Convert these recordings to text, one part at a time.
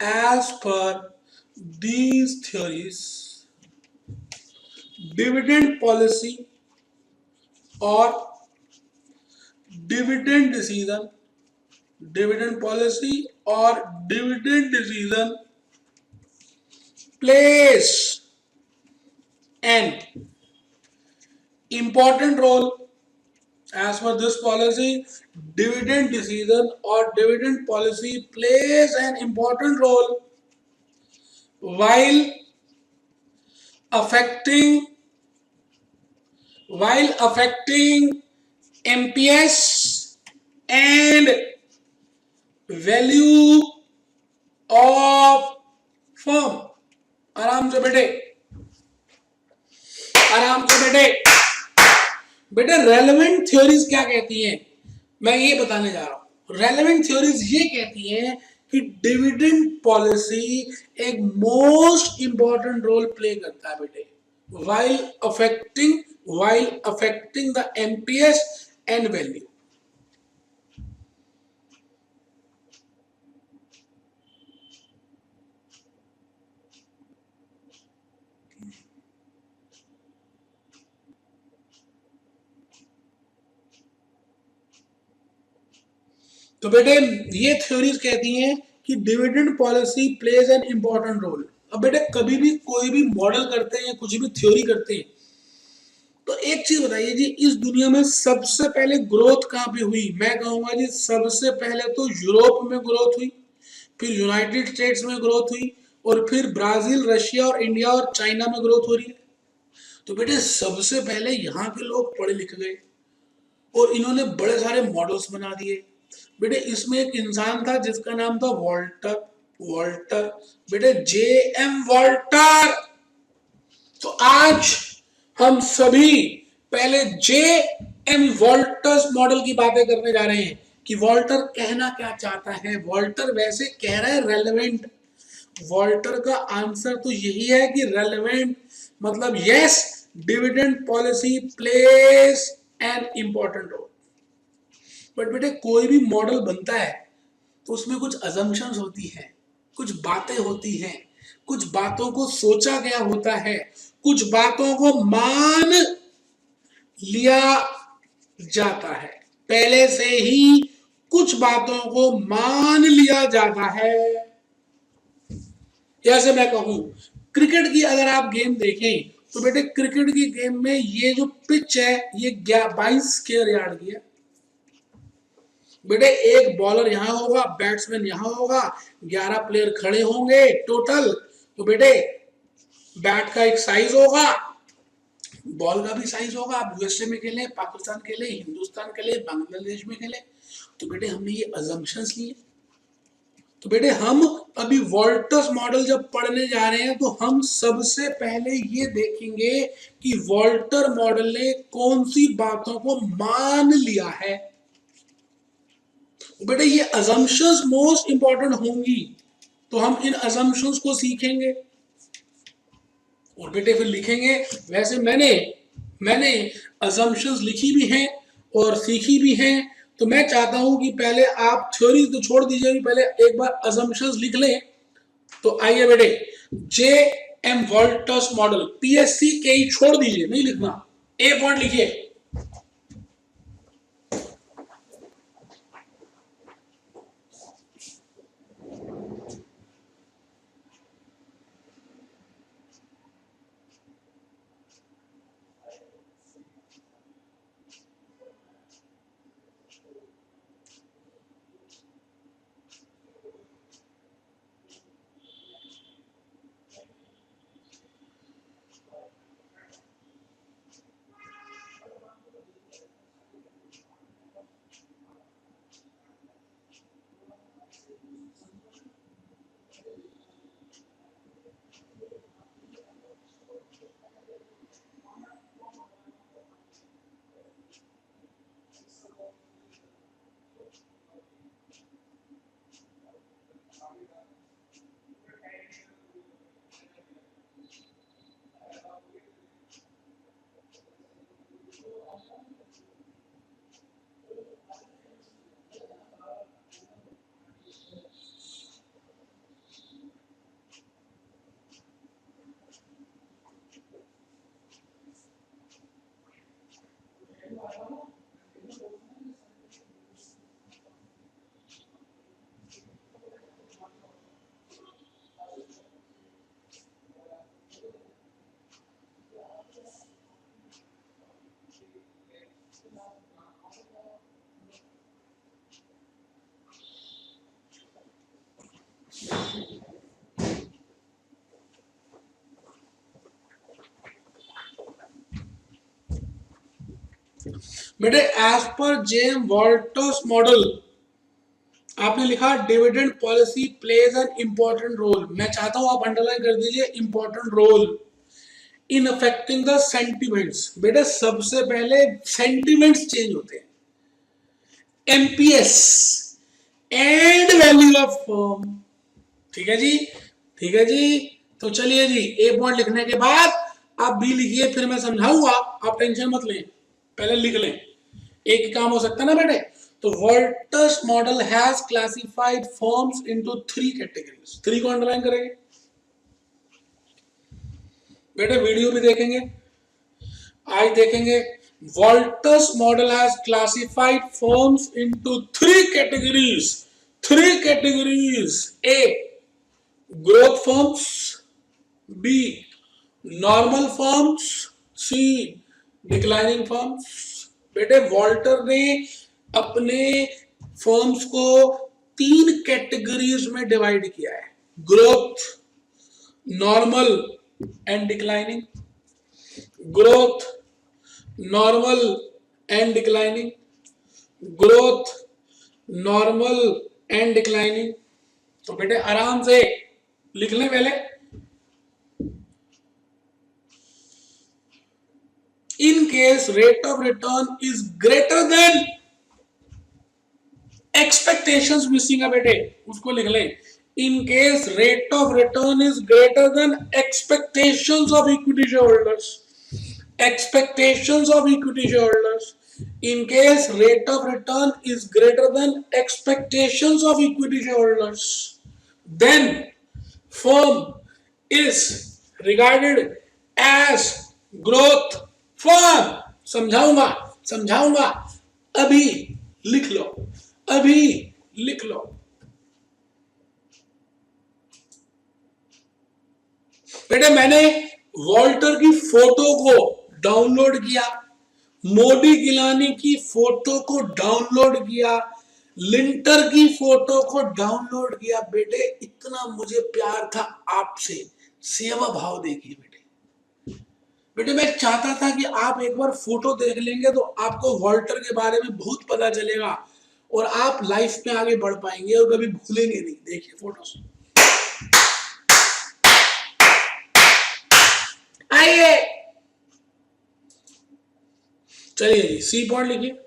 As per these theories, dividend policy or dividend decision, dividend policy or dividend decision plays an important role. As per this policy, dividend decision or dividend policy plays an important role while affecting affecting MPS and value of firm. आराम से बैठे, आराम से बैठे बेटे। Relevant theories क्या कहती हैं, मैं ये बताने जा रहा हूं। रेलेवेंट थ्योरीज ये कहती हैं कि डिविडेंड पॉलिसी एक मोस्ट इंपॉर्टेंट रोल प्ले करता है बेटे, while affecting the MPS and value। तो बेटे ये थ्योरीज कहती हैं कि dividend policy plays an important role. अब बेटे कभी भी कोई भी मॉडल करते हैं, कुछ भी थ्योरी करते हैं, तो एक चीज बताइए जी, इस दुनिया में सबसे पहले ग्रोथ कहां पे हुई? मैं कहूंगा जी सबसे पहले तो यूरोप में ग्रोथ हुई, फिर यूनाइटेड स्टेट्स में ग्रोथ हुई, और फिर ब्राजील, रशिया और इंडिया और चाइना में ग्रोथ हो रही है। तो बेटे सबसे पहले यहाँ के लोग पढ़े लिख गए और इन्होंने बड़े सारे मॉडल्स बना दिए। बेटे इसमें एक इंसान था जिसका नाम था वॉल्टर। वॉल्टर बेटे J.M. वॉल्टर। तो आज हम सभी पहले J.M. वॉल्टर्स मॉडल की बातें करने जा रहे हैं कि वॉल्टर कहना क्या चाहता है। वॉल्टर वैसे कह रहा है रेलेवेंट। वॉल्टर का आंसर तो यही है कि रेलेवेंट मतलब yes, dividend policy plays an important role. But बेटे कोई भी मॉडल बनता है तो उसमें कुछ अजम्पशंस होती हैं, कुछ बातें होती हैं, कुछ बातों को सोचा गया होता है, कुछ बातों को मान लिया जाता है, पहले से ही कुछ बातों को मान लिया जाता है। जैसे मैं कहूं क्रिकेट की अगर आप गेम देखें तो बेटे क्रिकेट की गेम में ये जो पिच है ये 22 स्क्वायर यार्ड की है। बेटे एक बॉलर यहां होगा, बैट्समैन यहां होगा, 11 प्लेयर खड़े होंगे टोटल। तो बेटे बैट का एक साइज होगा, बॉल का भी साइज होगा। आप यूएसए में खेले, पाकिस्तान खेले, हिंदुस्तान खेले, बांग्लादेश में खेले, तो बेटे हमने ये अजम्पशंस लिए। तो बेटे हम अभी वॉल्टर्स मॉडल जब पढ़ने जा रहे हैं तो हम सबसे पहले ये देखेंगे कि वॉल्टर मॉडल ने कौन सी बातों को मान लिया है। बेटे ये अजम्पशंस मोस्ट इंपॉर्टेंट होंगी, तो हम इन अजम्पशंस को सीखेंगे और बेटे फिर लिखेंगे। वैसे मैंने अजम्पशंस लिखी भी हैं और सीखी भी हैं, तो मैं चाहता हूं कि पहले आप थ्योरी तो छोड़ दीजिए, पहले एक बार अजम्पशंस लिख लें। तो आइए बेटे, J.M. वॉल्टर्स मॉडल, PSC के ही छोड़ दीजिए, नहीं लिखना, ए पॉइंट लिखिए। बेटे as per GeM Walter's model आपने लिखा dividend policy plays an important role. मैं चाहता हूं आप अंडरलाइन कर दीजिए important role in affecting the sentiments. बेटे सबसे पहले सेंटिमेंट्स चेंज होते हैं, MPS and value of firm. ठीक है जी, ठीक है जी। तो चलिए जी, ए पॉइंट लिखने के बाद आप बी लिखिए, फिर मैं समझाऊंगा, आप टेंशन मत लें, पहले लिख लें, एक ही काम हो सकता है ना बेटे। तो Walter's model has classified firms into 3 categories. 3 को अंडरलाइन करेंगे बेटे, वीडियो भी देखेंगे, आज देखेंगे। Walters model has classified firms into 3 categories. 3 categories, A growth firms, B normal firms, C declining firms. बेटे वॉल्टर ने अपने फर्म्स को 3 कैटेगरीज में डिवाइड किया है, growth, normal and declining. Growth, normal and declining, growth, normal and declining. तो बेटे आराम से लिख लें पहले। In case rate of return is greater than expectations, missing है बेटे, उसको लिख लें। In case rate of return is greater than expectations of equity shareholders, expectations of equity shareholders. In case rate of return is greater than expectations of equity shareholders, then firm is regarded as growth firm। समझाऊंगा, समझाऊंगा, अभी लिख लो, अभी लिख लो। बेटे मैंने Walter की photo को डाउनलोड किया, मोदी गिलानी की फोटो को डाउनलोड किया, लिंटर की फोटो को डाउनलोड किया। बेटे इतना मुझे प्यार था आपसे, सेवा भाव देखिए बेटे। बेटे मैं चाहता था कि आप एक बार फोटो देख लेंगे तो आपको वॉल्टर के बारे में बहुत पता चलेगा और आप लाइफ में आगे बढ़ पाएंगे और कभी भूलेंगे नहीं। देखिए फोटोस, आइए चलिए जी, सी पॉइंट लिखिए।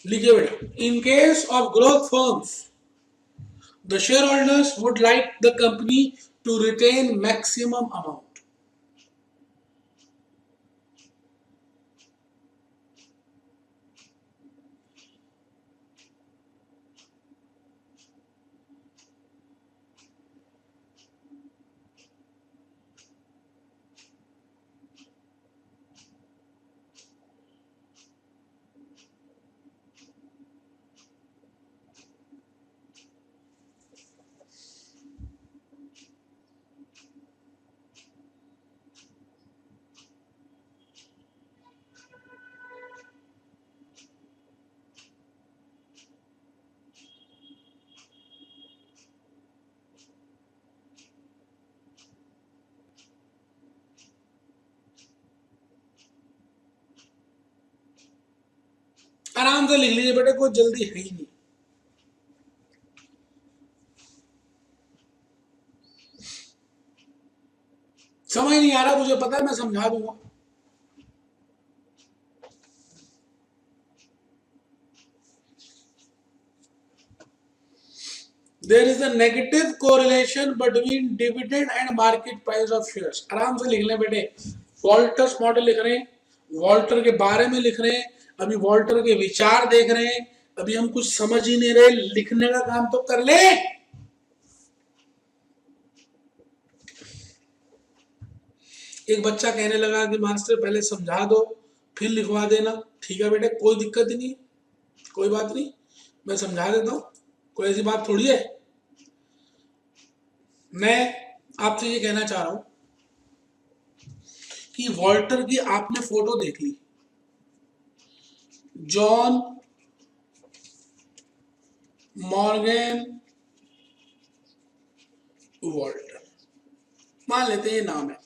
लिखिए बेटा, in case of growth firms the shareholders would like the company to retain maximum amount। आराम से लिख लीजिए बेटे, कोई जल्दी है ही नहीं। समझ नहीं आ रहा मुझे पता है, मैं समझा दूंगा। There is a negative correlation between dividend and market price of shares। आराम से लिख लें बेटे, वॉल्टर्स मॉडल लिख रहे हैं, वॉल्टर के बारे में लिख रहे हैं, अभी वॉल्टर के विचार देख रहे हैं, अभी हम कुछ समझ ही नहीं रहे, लिखने का काम तो कर ले। एक बच्चा कहने लगा कि मास्टर पहले समझा दो फिर लिखवा देना। ठीक है बेटे, कोई दिक्कत ही नहीं, कोई बात नहीं, मैं समझा देता हूं, कोई ऐसी बात थोड़ी है। मैं आपसे ये कहना चाह रहा हूं कि वॉल्टर की आपने फोटो देख ली, जॉन मॉर्गन वॉल्टर, मान लेते हैं ये नाम है,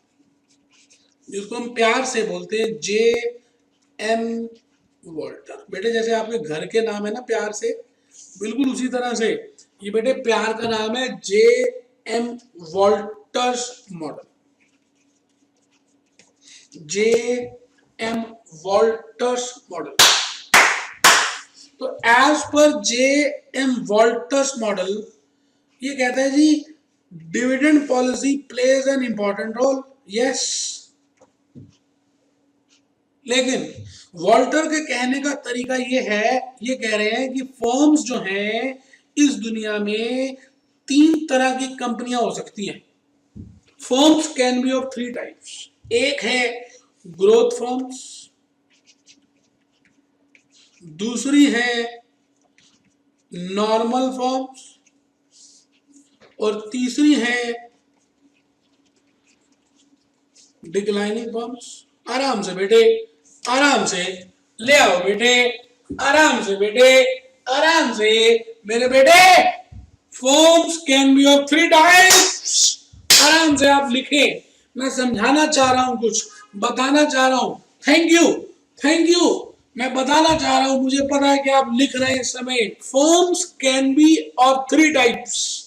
जिसको हम प्यार से बोलते हैं जे एम वॉल्टर। बेटे जैसे आपके घर के नाम है ना प्यार से, बिल्कुल उसी तरह से ये बेटे प्यार का नाम है J M Walters model, J M Walters model. तो as per J M Walters model ये कहता है जी dividend policy plays an important role, yes. लेकिन वॉल्टर के कहने का तरीका ये है, ये कह रहे हैं कि फर्म्स जो हैं इस दुनिया में 3 तरह की कंपनियां हो सकती हैं। Firms can be of 3 types. एक है ग्रोथ फर्म्स, दूसरी है नॉर्मल फर्म्स, और तीसरी है डिक्लाइनिंग फर्म्स। आराम से बेटे, आराम से ले आओ बेटे, आराम से बेटे, आराम से मेरे बेटे। Firms can be of 3 types. आराम से आप लिखे, मैं समझाना चाह रहा हूं, कुछ बताना चाह रहा हूं। Thank you, thank you. मैं बताना चाह रहा हूं, मुझे पता है कि आप लिख रहे हैं इस समय। Firms can be of 3 types.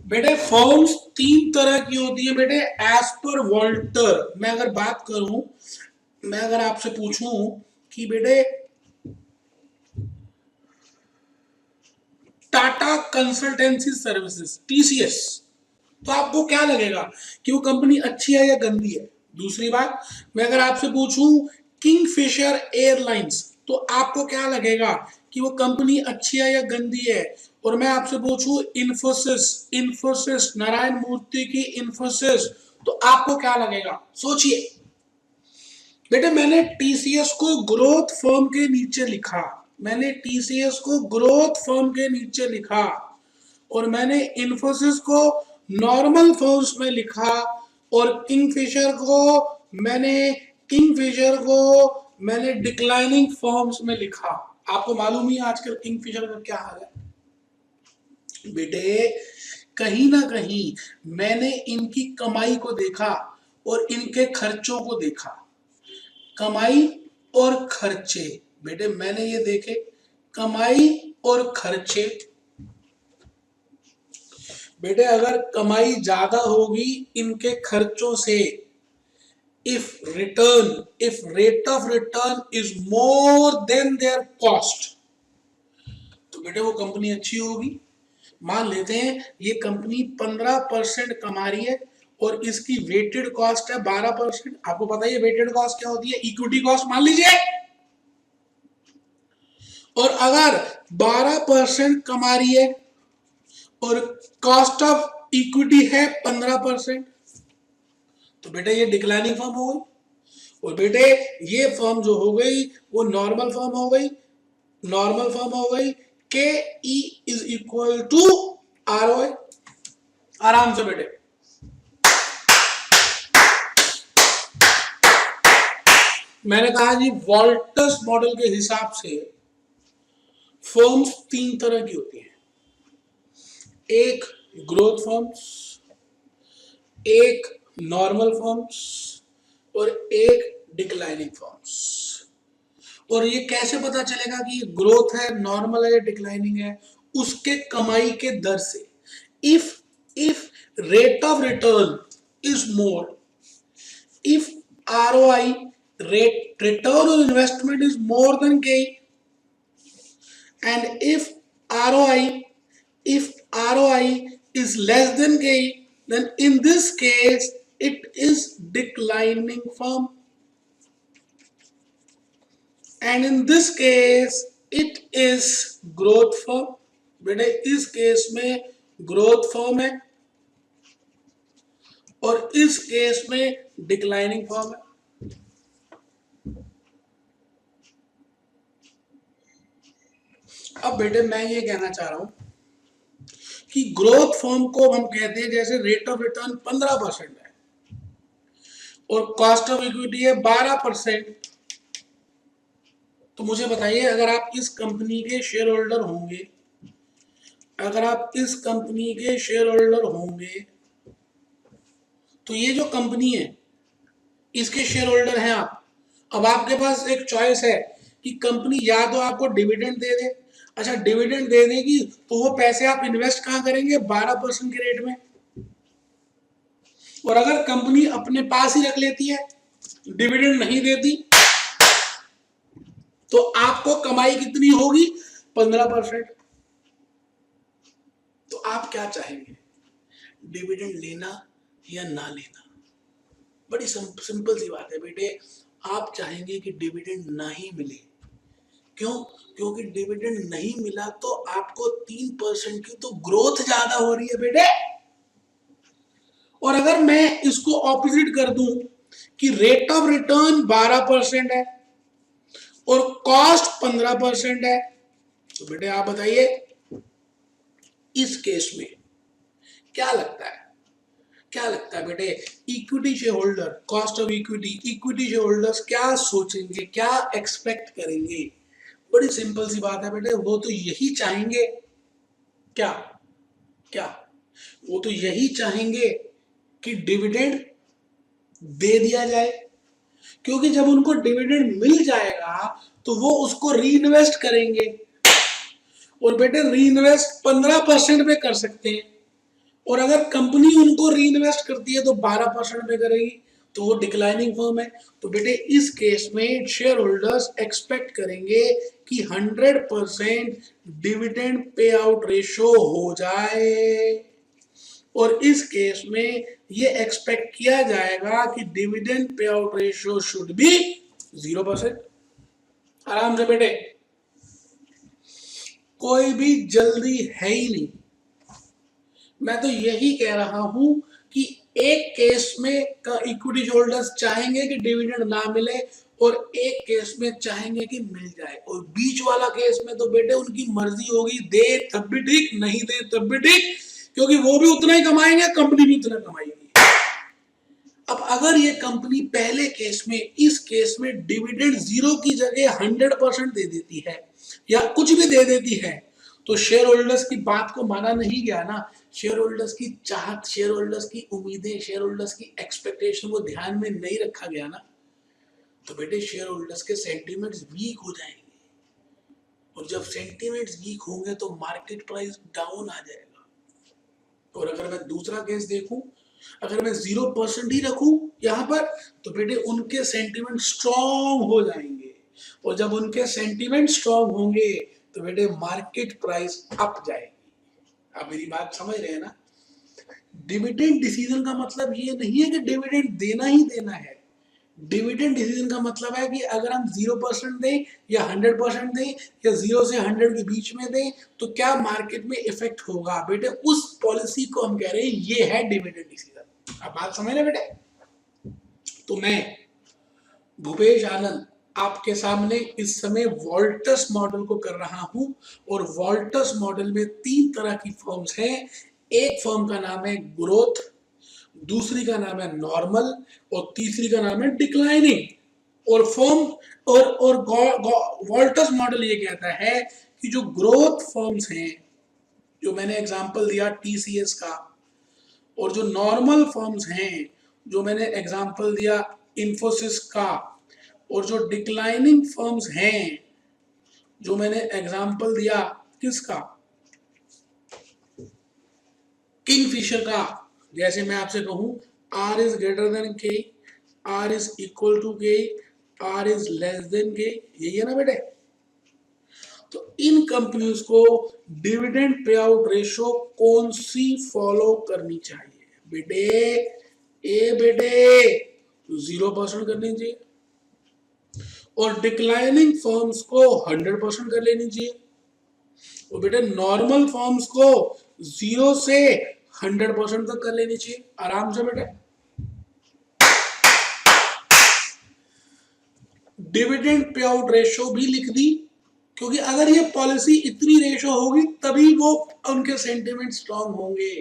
बेटे फर्म्स 3 तरह की होती है बेटे एज पर वॉल्टर। मैं अगर बात करूं, मैं अगर आपसे पूछूं कि बेटे टाटा कंसल्टेंसी सर्विसेज टीसीएस, तो आपको क्या लगेगा कि वो कंपनी अच्छी है या गंदी है? दूसरी बात, मैं अगर आपसे पूछूं किंगफिशर एयरलाइंस, तो आपको क्या लगेगा कि वो कंपनी अच्छी है या गंदी है? और मैं आपसे पूछूं इन्फोसिस, इन्फोसिस नारायण मूर्ति की इन्फोसिस, तो आपको क्या लगेगा? सोचिए बेटे। मैंने टीसीएस को ग्रोथ फर्म के नीचे लिखा, मैंने टीसीएस को ग्रोथ फर्म के नीचे लिखा, और मैंने इन्फोसिस को नॉर्मल फर्म्स में लिखा, और किंगफिशर को मैंने डिक्लाइनिंग फर्म्स में लिखा। आपको मालूम ही आजकल किंगफिशर का क्या हाल है बेटे। कहीं ना कहीं मैंने इनकी कमाई को देखा और इनके खर्चों को देखा। कमाई और खर्चे बेटे मैंने ये देखे, कमाई और खर्चे। बेटे अगर कमाई ज्यादा होगी इनके खर्चों से, if rate of return is more than their cost, तो बेटे वो कंपनी अच्छी होगी। मान लेते हैं ये कंपनी 15% कमा रही है और इसकी वेटेड कॉस्ट है 12%। आपको पता है ये वेटेड कॉस्ट क्या होती है, इक्विटी कॉस्ट मान लीजिए। और अगर 12% कमा रही है और कॉस्ट ऑफ इक्विटी है 15%, तो बेटे ये डिक्लाइनिंग फर्म हो गई। और बेटे ये फर्म जो हो गई वो नॉर्मल फर्म हो गई। नॉर्मल फर्म हो गई K E is equal to R O. आराम से बेटे मैंने कहा जी वॉल्टर्स मॉडल के हिसाब से फर्म्स तीन तरह की होती हैं, एक ग्रोथ फर्म्स, एक नॉर्मल फर्म्स और एक डिक्लाइनिंग फर्म्स। और ये कैसे पता चलेगा कि ये ग्रोथ है, नॉर्मल है या डिक्लाइनिंग है? उसके कमाई के दर से। If rate of return is more, if ROI rate return on investment is more than K, and if ROI is less than K, then in this case it is declining firm, and in this case it is growth firm। बेटे इस case में growth firm है और इस case में declining firm है। अब बेटे मैं ये कहना चाह रहा हूं कि ग्रोथ फर्म को हम कहते हैं जैसे रेट ऑफ रिटर्न 15% है और कॉस्ट ऑफ इक्विटी है 12%। तो मुझे बताइए अगर आप इस कंपनी के शेयर होल्डर होंगे, अगर आप इस कंपनी के शेयर होल्डर होंगे तो ये जो कंपनी है इसके शेयर होल्डर हैं आप। अब आपके पास एक चॉइस है कि कंपनी या तो आपको डिविडेंड दे दे। अच्छा डिविडेंड दे देगी तो वो पैसे आप इन्वेस्ट कहां करेंगे, 12% के रेट में। और अगर कंपनी अपने पास ही रख लेती है, डिविडेंड नहीं देती, तो आपको कमाई कितनी होगी, 15%। तो आप क्या चाहेंगे, डिविडेंड लेना या ना लेना? बड़ी सिंपल सी बात है बेटे, आप चाहेंगे कि डिविडेंड ना ही मिले। क्यों? क्योंकि डिविडेंड नहीं मिला तो आपको 3% की तो ग्रोथ ज्यादा हो रही है बेटे। और अगर मैं इसको ऑपोजिट कर दूं कि रेट ऑफ रिटर्न 12% है और कॉस्ट 15% है, तो बेटे आप बताइए इस केस में क्या लगता है, क्या लगता है बेटे? Equity share holder, cost of equity, equity share holders क्या सोचेंगे, क्या एक्सपेक्ट करेंगे? बड़ी सिंपल सी बात है बेटे, वो तो यही चाहेंगे, क्या क्या वो तो यही चाहेंगे कि डिविडेंड दे दिया जाए। क्योंकि जब उनको डिविडेंड मिल जाएगा तो वो उसको री इन्वेस्ट करेंगे। और बेटे री इन्वेस्ट 15% पे कर सकते हैं, और अगर कंपनी उनको री इन्वेस्ट करती है तो 12% पे करेगी, तो वो डिक्लाइनिंग फर्म है। तो बेटे इस केस में शेयर होल्डर्स एक्सपेक्ट करेंगे कि 100% डिविडेंड पे आउट रेशो हो जाए। और इस केस में ये एक्सपेक्ट किया जाएगा कि dividend pay out ratio should be 0%। आराम से बेटे, कोई भी जल्दी है ही नहीं। मैं तो यही कह रहा हूं कि एक केस में इक्विटी होल्डर्स चाहेंगे कि डिविडेंड ना मिले और एक केस में चाहेंगे कि मिल जाए, और बीच वाला केस में तो बेटे उनकी मर्जी होगी, दे तब भी ठीक, नहीं दे तब भी ठीक, क्योंकि वो भी उतना ही कमाएंगे, कंपनी भी उतना कमाएगी। अब अगर ये कंपनी पहले केस में, इस केस में डिविडेंड 0 की जगह 100% दे देती है या कुछ भी दे देती है, तो शेयर होल्डर्स की बात को माना नहीं गया ना। शेयर होल्डर्स की चाहत, शेयर होल्डर्स की उम्मीदें, शेयर होल्डर्स की एक्सपेक्टेशन को ध्यान में नहीं रखा गया ना, तो बेटे शेयर होल्डर्स के सेंटीमेंट्स वीक हो जाएंगे। और जब सेंटीमेंट्स वीक होंगे तो मार्केट प्राइस डाउन आ जाएगा। और अगर मैं दूसरा केस देखूं अगर मैं 0% ही रखूं यहाँ पर तो बेटे उनके सेंटिमेंट स्ट्रॉन्ग हो जाएंगे, और जब उनके सेंटिमेंट स्ट्रॉन्ग होंगे तो बेटे मार्केट प्राइस अप जाएगी। आप मेरी बात समझ रहे हैं ना? डिविडेंड डिसीजन का मतलब ये नहीं है कि डिविडेंड देना ही देना है। डिविडेंड डिसीजन का मतलब है कि अगर हम 0% दें या 100% दें या 0 से 100 के बीच में दें तो क्या मार्केट में इफेक्ट होगा। बेटे उस पॉलिसी को हम कह रहे हैं ये है डिविडेंड डिसीजन। आप बात समझ रहे बेटे? तो मैं भूपेश आनंद आपके सामने इस समय वॉल्टस मॉडल को कर रहा हूं, और वॉल्टस मॉडल में 3 तरह की फर्म्स हैं। एक फर्म का नाम है ग्रोथ, दूसरी का नाम है नॉर्मल, और तीसरी का नाम है डिक्लाइनिंग। और फर्म और वॉल्टस मॉडल ये कहता है कि जो ग्रोथ फर्म्स हैं, जो मैंने एग्जांपल दिया टीसीएस का, और जो नॉर्मल फर्म्स हैं जो मैंने एग्जांपल दिया इंफोसिस का, और जो डिक्लाइनिंग फर्म्स हैं जो मैंने एग्जांपल दिया किसका, किंगफिशर का। जैसे मैं आपसे कहूं आर इज ग्रेटर देन के, आर इज इक्वल टू के, आर इज लेस देन के, यही है ना बेटे? तो इन कंपनीज को डिविडेंड पे आउट रेशो कौन सी फॉलो करनी चाहिए बेटे? ए बेटे 0% करनी चाहिए, और डिक्लाइनिंग फर्म्स को 100% कर लेनी चाहिए, और बेटे नॉर्मल फर्म्स को 0 से 100% तक कर लेनी चाहिए आराम से बेटे। डिविडेंड पे आउट रेशो भी लिख दी, क्योंकि अगर ये पॉलिसी इतनी रेशो होगी तभी वो उनके सेंटिमेंट स्ट्रांग होंगे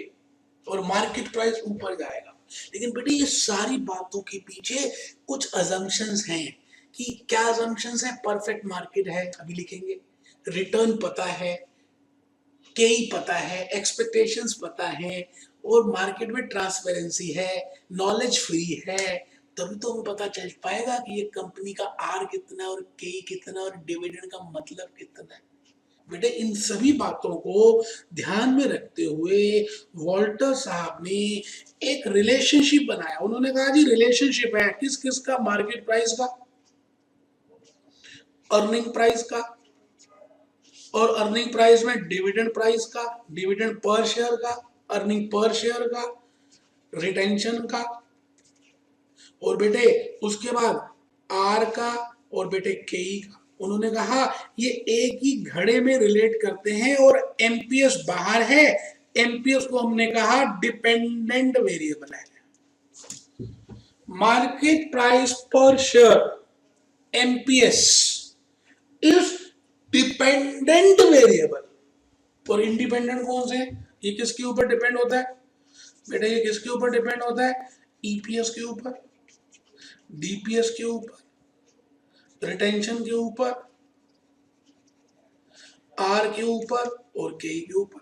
और मार्केट प्राइस ऊपर जाएगा। लेकिन बेटे ये सारी बातों के पीछे कुछ अजम्पशंस हैं। कि क्या अजम्पशंस है? परफेक्ट मार्केट है, अभी लिखेंगे, रिटर्न पता है, केई पता है, एक्सपेक्टेशंस पता है, और मार्केट में ट्रांसपेरेंसी है, नॉलेज फ्री है, तभी तो हमें पता चल पाएगा कि ये कंपनी का आर कितना और केई कितना और डिविडेंड का मतलब कितना है। बेटे इन सभी बातों को ध्यान में रखते हुए वॉल्टर साहब ने एक रिलेशनशिप बनाया। उन्होंने कहा जी रिलेशनशिप है किस किस का? मार्केट प्राइस का, अर्निंग प्राइस का, और अर्निंग प्राइस में डिविडेंड प्राइस का, डिविडेंड पर शेयर का, अर्निंग पर शेयर का, रिटेंशन का, और बेटे उसके बाद आर का, और बेटे केई का। उन्होंने कहा ये एक ही घड़े में रिलेट करते हैं, और एमपीएस बाहर है। एमपीएस को हमने कहा डिपेंडेंट वेरिएबल है। Market price per share MPS is dependent variable, और इंडिपेंडेंट कौन से? ये किसके ऊपर डिपेंड होता है बेटा? ये किसके ऊपर डिपेंड होता है? ईपीएस के ऊपर, डीपीएस के ऊपर, रिटेंशन के ऊपर, आर के ऊपर, और के के ऊपर।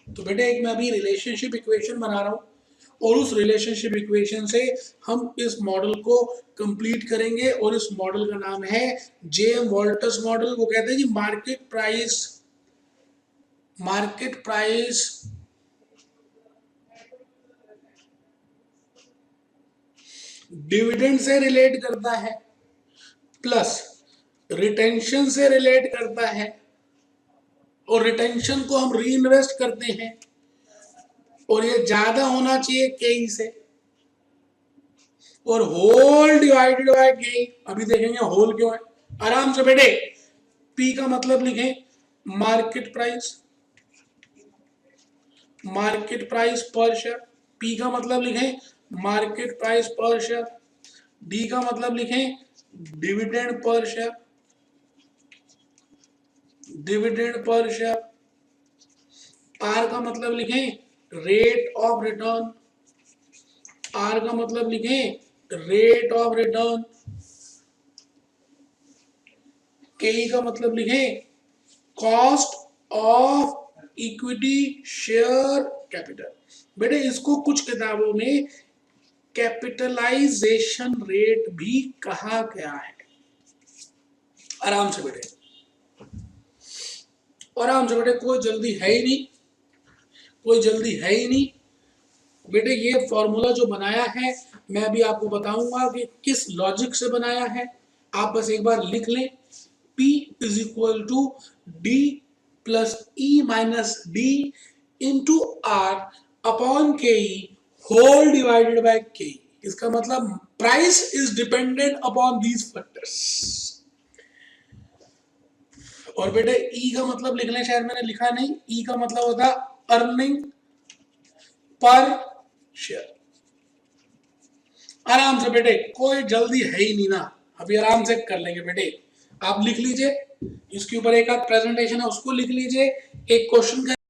तो बेटे एक मैं अभी रिलेशनशिप इक्वेशन बना रहा हूं, और उस रिलेशनशिप इक्वेशन से हम इस मॉडल को कंप्लीट करेंगे, और इस मॉडल का नाम है जेएम वॉल्टस मॉडल। वो कहते हैं कि मार्केट प्राइस डिविडेंड से रिलेट करता है, प्लस रिटेंशन से रिलेट करता है, और रिटेंशन को हम री इन्वेस्ट करते हैं, और ये ज्यादा होना चाहिए के से, और होल डिवाइडेड बाय के। अभी देखेंगे होल क्यों है आराम से बेटे। पी का मतलब लिखें market price, market price per share. P का मतलब लिखें market price per share. D का मतलब लिखें dividend per share, dividend per share. R का मतलब लिखें रेट ऑफ रिटर्न, आर का मतलब लिखें रेट ऑफ रिटर्न। के का मतलब लिखें cost of equity share capital. बेटे इसको कुछ किताबों में कैपिटलाइजेशन रेट भी कहा गया है। आराम से बेटे, आराम से बेटे, कोई जल्दी है ही नहीं, कोई जल्दी है ही नहीं। बेटे ये फॉर्मूला जो बनाया है मैं अभी आपको बताऊंगा कि किस लॉजिक से बनाया है, आप बस एक बार लिख लें। P is equal to D plus E minus D into R upon K E whole divided by K. इसका मतलब price is dependent upon these factors. और बेटे ई का मतलब लिख लें, शायद मैंने लिखा नहीं, ई का मतलब होता है अर्निंग पर शेयर। आराम से बेटे, कोई जल्दी है ही नहीं ना, अभी आराम से कर लेंगे बेटे। आप लिख लीजिए, इसके ऊपर एक आध प्रेजेंटेशन है उसको लिख लीजिए, एक क्वेश्चन का